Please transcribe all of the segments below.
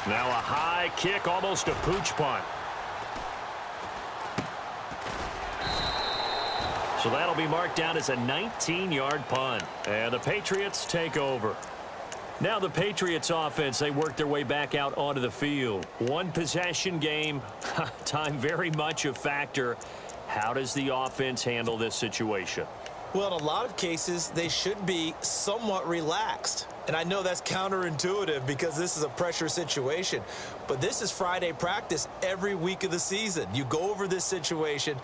Now a high kick, almost a pooch punt. So that'll be marked down as a 19-yard punt. And the Patriots take over. Now the Patriots offense, they work their way back out onto the field. One possession game, time very much a factor. How does the offense handle this situation? Well, in a lot of cases, they should be somewhat relaxed. And I know that's counterintuitive because this is a pressure situation. But this is Friday practice every week of the season. You go over this situation,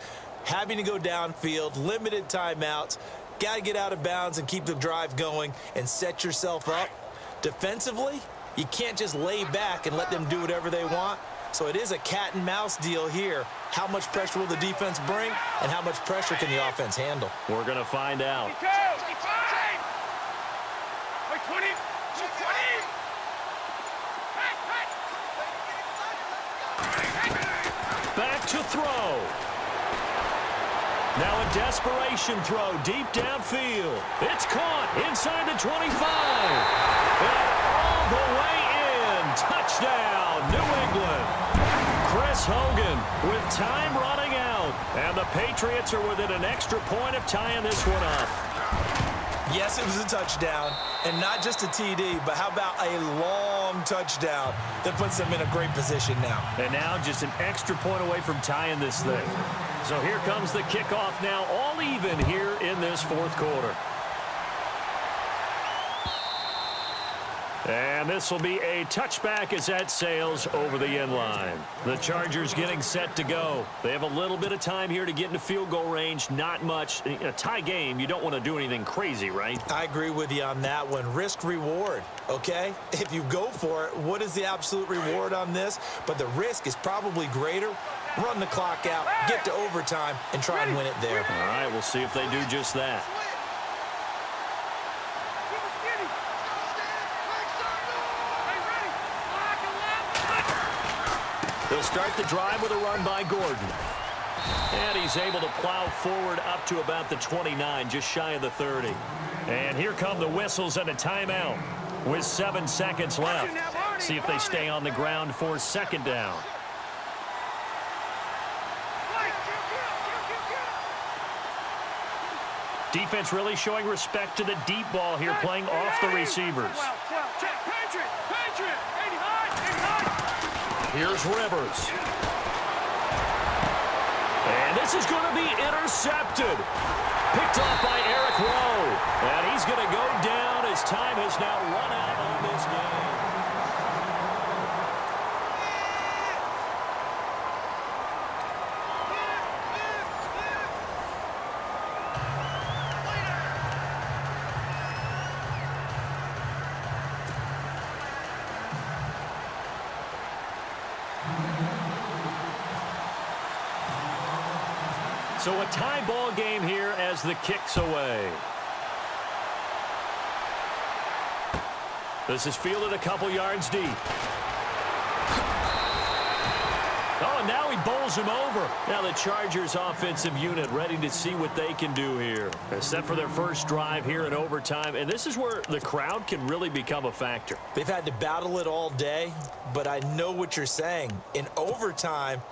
having to go downfield, limited timeouts, got to get out of bounds and keep the drive going and set yourself up. Defensively, you can't just lay back and let them do whatever they want. So it is a cat and mouse deal here. How much pressure will the defense bring, and how much pressure can the offense handle? We're going to find out. Back to throw. Now a desperation throw deep downfield. It's caught inside the 25. And all the way in. Touchdown, New England. Chris Hogan with time running out. And the Patriots are within an extra point of tying this one up. Yes, it was a touchdown, and not just a TD, but how about a long touchdown that puts them in a great position now. And now just an extra point away from tying this thing. So here comes the kickoff now, all even here in this fourth quarter. And this will be a touchback as that sails over the end line. The Chargers getting set to go. They have a little bit of time here to get into field goal range. Not much. In a tie game, you don't want to do anything crazy, right? I agree with you on that one. Risk reward, okay? If you go for it, what is the absolute reward on this? But the risk is probably greater. Run the clock out, get to overtime, and try and win it there. All right, we'll see if they do just that. They'll start the drive with a run by Gordon. And he's able to plow forward up to about the 29, just shy of the 30. And here come the whistles and a timeout with 7 seconds left. See if they stay on the ground for second down. Defense really showing respect to the deep ball here, playing off the receivers. Here's Rivers. And this is going to be intercepted. Picked off by Eric Rowe. And he's going to go down as time has now run out on this game. So a tie ball game here as the kick's away. This is fielded a couple yards deep. Oh, now he bowls him over. Now the Chargers offensive unit ready to see what they can do here. They're set for their first drive here in overtime, and this is where the crowd can really become a factor. They've had to battle it all day, but I know what you're saying. In overtime,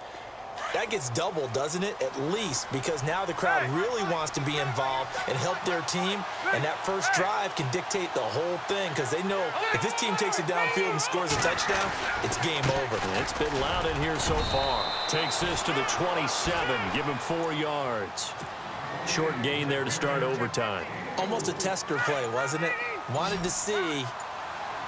that gets doubled, doesn't it? At least, because now the crowd really wants to be involved and help their team, and that first drive can dictate the whole thing because they know if this team takes it downfield and scores a touchdown, it's game over. It's been loud in here so far. Takes this to the 27, give him 4 yards. Short gain there to start overtime. Almost a tester play, wasn't it? Wanted to see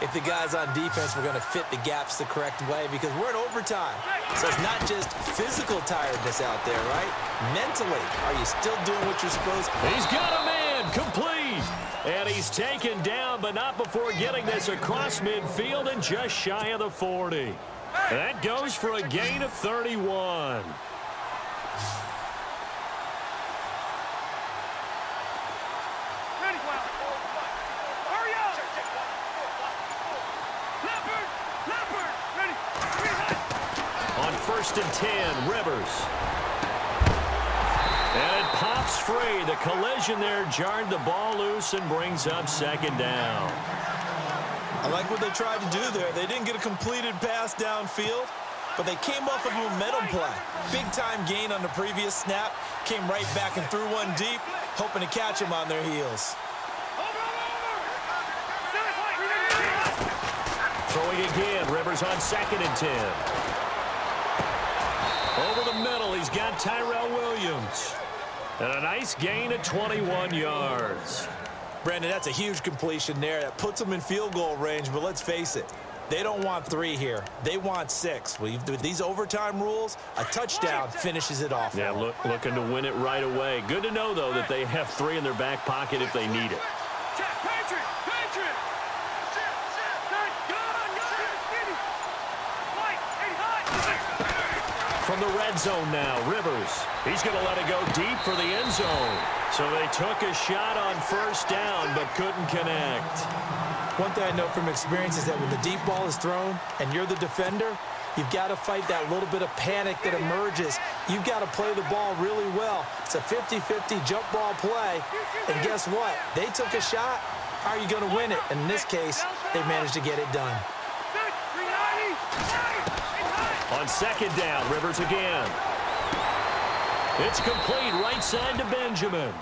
if the guys on defense were going to fit the gaps the correct way because we're in overtime. So it's not just physical tiredness out there, right? Mentally, are you still doing what you're supposed to? He's got a man, complete. And he's taken down, but not before getting this across midfield and just shy of the 40. That goes for a gain of 31. First and 10, Rivers. And it pops free. The collision there jarred the ball loose and brings up second down. I like what they tried to do there. They didn't get a completed pass downfield, but they came off of a momentum play. Big-time gain on the previous snap. Came right back and threw one deep, hoping to catch them on their heels. Throwing again. Rivers on 2nd and 10. Over the middle, he's got Tyrell Williams. And a nice gain of 21 yards. Brandon, that's a huge completion there. That puts them in field goal range, but let's face it. They don't want 3 here. They want 6. With these overtime rules, a touchdown finishes it off. Yeah, looking to win it right away. Good to know, though, that they have 3 in their back pocket if they need it. From the red zone now, Rivers. He's going to let it go deep for the end zone. So they took a shot on 1st down, but couldn't connect. One thing I know from experience is that when the deep ball is thrown and you're the defender, you've got to fight that little bit of panic that emerges. You've got to play the ball really well. It's a 50-50 jump ball play. And guess what? They took a shot. How are you going to win it? And in this case, they managed to get it done. On 2nd down, Rivers again. It's complete right side to Benjamin.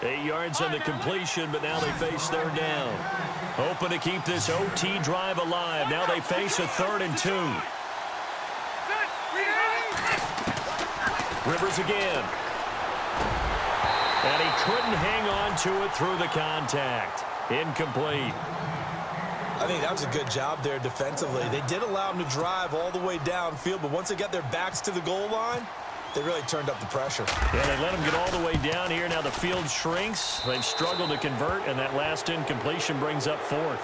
8 yards on the completion, but now they face 3rd down. Hoping to keep this OT drive alive. Now they face a 3rd and 2. Rivers again. And he couldn't hang on to it through the contact. Incomplete. I think that was a good job there defensively. They did allow them to drive all the way downfield, but once they got their backs to the goal line, they really turned up the pressure. Yeah, they let them get all the way down here. Now the field shrinks. They've struggled to convert, and that last incompletion brings up 4th.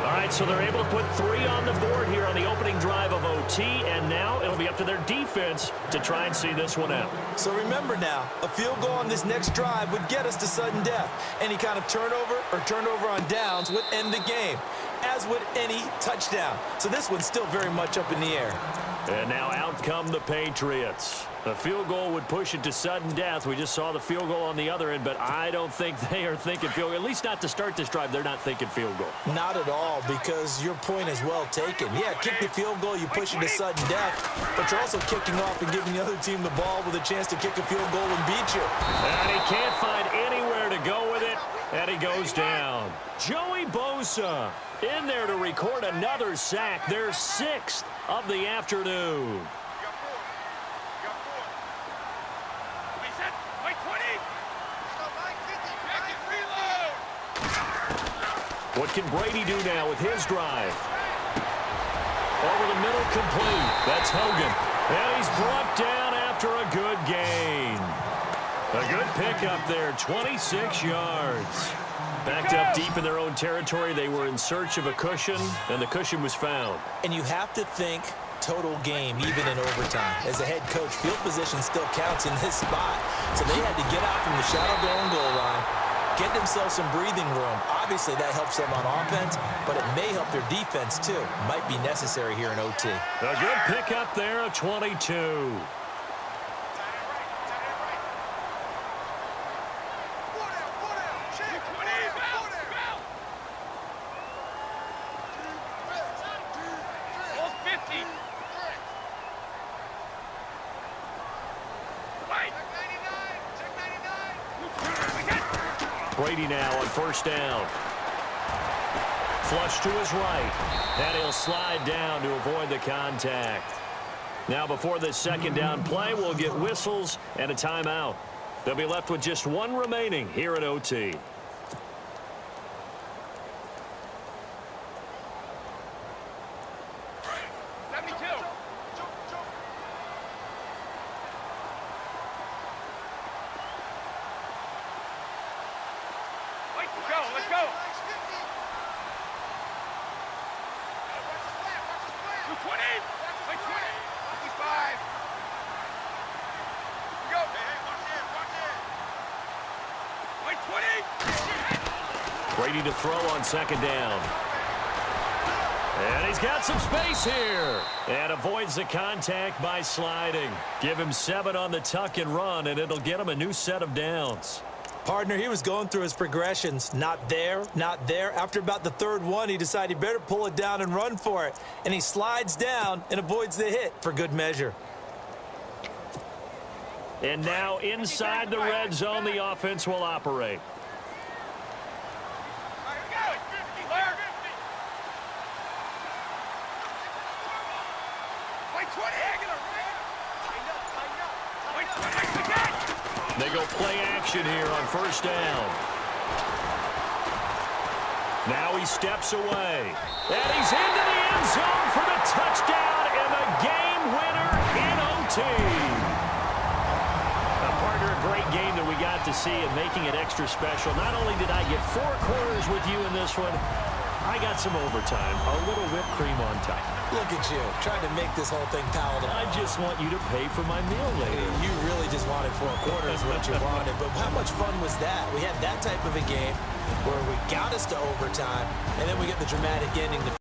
All right, so they're able to put 3 on the board here on the opening drive of OT, and now it'll be up to their defense to try and see this one out. So remember now, a field goal on this next drive would get us to sudden death. Any kind of turnover or turnover on downs would end the game, as would any touchdown. So this one's still very much up in the air. And now out come the Patriots. A field goal would push it to sudden death. We just saw the field goal on the other end, but I don't think they are thinking field goal. At least not to start this drive. They're not thinking field goal. Not at all, because your point is well taken. Yeah, kick the field goal, you push it to sudden death, but you're also kicking off and giving the other team the ball with a chance to kick a field goal and beat you. And he can't find anywhere to go with it, and he goes down. Joey Bosa in there to record another sack. Their 6th of the afternoon. What can Brady do now with his drive? Over the middle, complete. That's Hogan. And he's brought down after a good gain. A good pickup there, 26 yards. Backed up deep in their own territory. They were in search of a cushion, and the cushion was found. And you have to think total game, even in overtime. As a head coach, field position still counts in this spot. So they had to get out from the shadow going goal line, get themselves some breathing room. Obviously, that helps them on offense, but it may help their defense, too. Might be necessary here in OT. A good pickup there, a 22. Brady now on 1st down. Flush to his right. And he'll slide down to avoid the contact. Now before this 2nd down play, we'll get whistles and a timeout. They'll be left with just 1 remaining here at OT. Brady to throw on 2nd down. And he's got some space here. And avoids the contact by sliding. Give him 7 on the tuck and run, and it'll get him a new set of downs. Partner, he was going through his progressions. Not there, not there. After about the third one, he decided he better pull it down and run for it. And he slides down and avoids the hit for good measure. And now inside the red zone, the offense will operate. They go play action here on first down. Now he steps away. And he's into the end zone for the touchdown and the game winner in OT. Partner, a great game that we got to see and making it extra special. Not only did I get 4 quarters with you in this one, I got some overtime, a little whipped cream on top. Look at you, trying to make this whole thing palatable. I just want you to pay for my meal later. You really just wanted 4 quarters what you wanted, but how much fun was that? We had that type of a game where we got us to overtime, and then we get the dramatic ending to